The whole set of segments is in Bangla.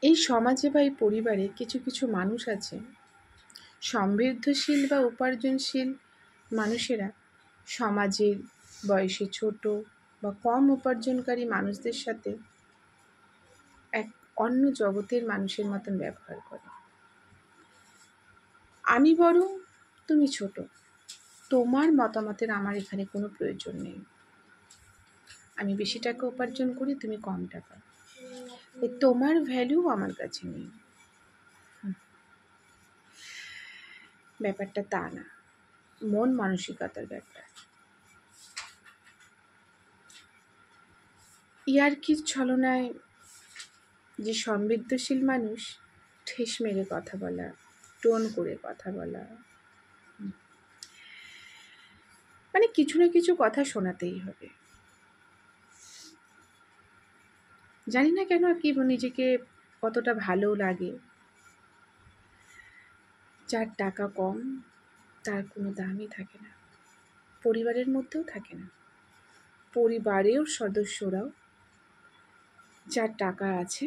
এই সমাজে বা এই পরিবারে কিছু কিছু মানুষ আছে, সমৃদ্ধশীল বা উপার্জনশীল মানুষেরা সমাজের বয়সে ছোট বা কম উপার্জনকারী মানুষদের সাথে এক অন্য জগতের মানুষের মতন ব্যবহার করে। আমি বড়, তুমি ছোট, তোমার মতামতের আমার এখানে কোনো প্রয়োজন নেই। আমি বেশি টাকা উপার্জন করি, তুমি কম টাকা, তোমার ভ্যালু আমার কাছে নেই। ব্যাপারটা তা না, মন মানসিকতার ব্যাপার। ইয়ার্কির ছলনায় যে সমৃদ্ধশীল মানুষ ঠেস মেরে কথা বলা, টোন করে কথা বলা, মানে কিছু না কিছু কথা শোনাতেই হবে। জানি না কেন কি নিজেকে কতটা ভালো লাগে। যার টাকা কম তার কোনো দামই থাকে না, পরিবারের মধ্যেও থাকে না। পরিবারের সদস্যরাও যার টাকা আছে,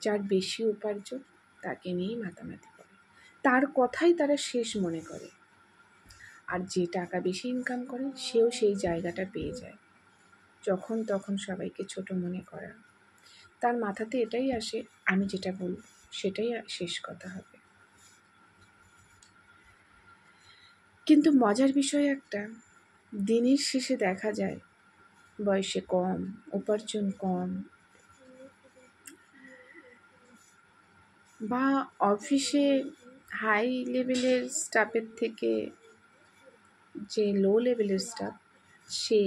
যার বেশি উপার্জন, তাকে নিয়েই মাতামাতি করে, তার কথাই তারা শেষ মনে করে। আর যে টাকা বেশি ইনকাম করে সেও সেই জায়গাটা পেয়ে যায়, যখন তখন সবাইকে ছোট মনে করা। তার মাথাতে এটাই আসে, আমি যেটা বলব সেটাই শেষ কথা হবে। কিন্তু মজার বিষয় একটা, দিনের শেষে দেখা যায় বয়সে কম, উপার্জন কম, বা অফিসে হাই লেভেলের স্টাফের থেকে যে লো লেভেলের স্টাফ, সে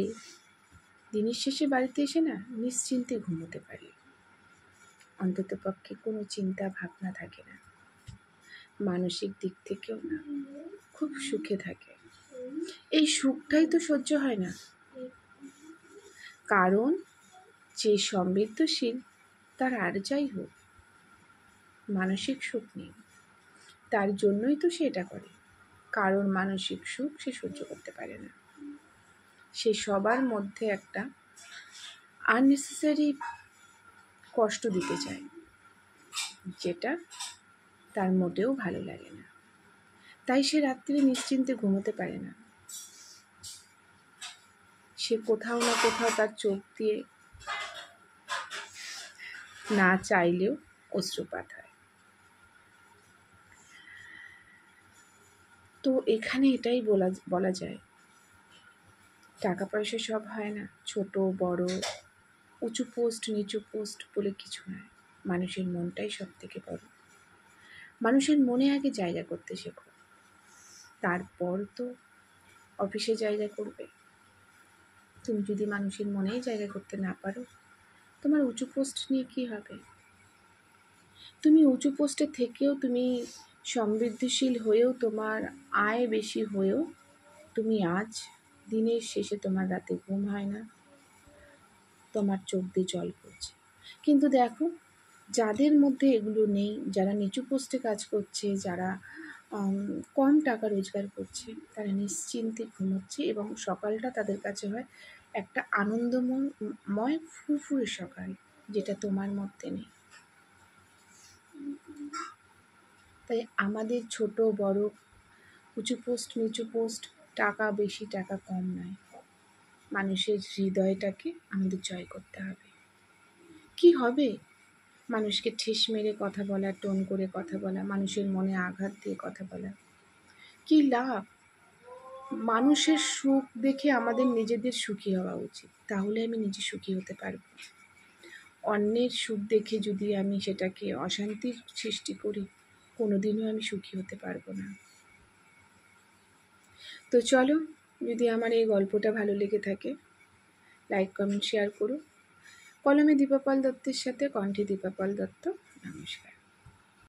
দিনের শেষে বাড়িতে এসে না নিশ্চিন্তে ঘুমোতে পারে। অন্তত পক্ষে কোনো চিন্তা ভাবনা থাকে না, মানসিক দিক থেকেও না, খুব সুখে থাকে। এই সুখটাই তো সহ্য হয় না, কারণ যে সমৃদ্ধশীল তার আর যাই হোক মানসিক সুখ নেই। তার জন্যই তো সে এটা করে, কারণ মানসিক সুখ সে সহ্য করতে পারে না। সে সবার মধ্যে একটা আননেসেসারি কষ্ট দিতে চায়, যেটা তার মোটেও ভালো লাগে না। তাই সে রাত্রে নিশ্চিন্তে ঘুমোতে পারে না। সে কোথাও না কোথাও তার চোখ দিয়ে না চাইলেও অশ্রুপাত হয়। তো এখানে এটাই বলা যায়, টাকা পয়সা সব হয় না, ছোট বড়, উঁচু পোস্ট নিচু পোস্ট বলে কিছু নয়। মানুষের মনটাই সব থেকে বড়। মানুষের মনে আগে জায়গা করতে শেখো, তারপর তো অফিসে জায়গা করবে। তুমি যদি মানুষের মনেই জায়গা করতে না পারো, তোমার উঁচু পোস্ট নিয়ে কি হবে? তুমি উঁচু পোস্টে থেকেও, তুমি সমৃদ্ধশীল হয়েও, তোমার আয় বেশি হয়েও, তুমি আজ দিনের শেষে তোমার রাতে ঘুম হয় না, তোমার চোখ দিয়ে জল পড়ছে। কিন্তু দেখো, যাদের মধ্যে এগুলো নেই, যারা নিচু পোস্টে কাজ করছে, যারা কম টাকা রোজগার করছে, তারা নিশ্চিন্তে ঘুমোচ্ছে এবং সকালটা তাদের কাছে হয় একটা আনন্দময় ফুরফুরে সকাল, যেটা তোমার মধ্যে নেই। তাই আমাদের ছোট বড়, উঁচু পোস্ট নিচু পোস্ট, টাকা বেশি টাকা কম নয়, মানুষের হৃদয়টাকে আমাদের জয় করতে হবে। কি হবে? মানুষকে ঠেস মেরে কথা বলা, টোন করে কথা বলা, মানুষের মনে আঘাত দিয়ে কথা বলা, কি লাভ? মানুষের সুখ দেখে আমাদের নিজেদের সুখী হওয়া উচিত, তাহলে আমি নিজে সুখী হতে পারবো। অন্যের সুখ দেখে যদি আমি সেটাকে অশান্তির সৃষ্টি করি, কোনোদিনও আমি সুখী হতে পারবো না। তো চলো, যদি আমার এই গল্পটা ভালো লেগে থাকে, লাইক কমেন্ট শেয়ার করো। কলমে দীপাপাল দত্তের সাথে, কণ্ঠে দীপাপাল দত্ত। নমস্কার।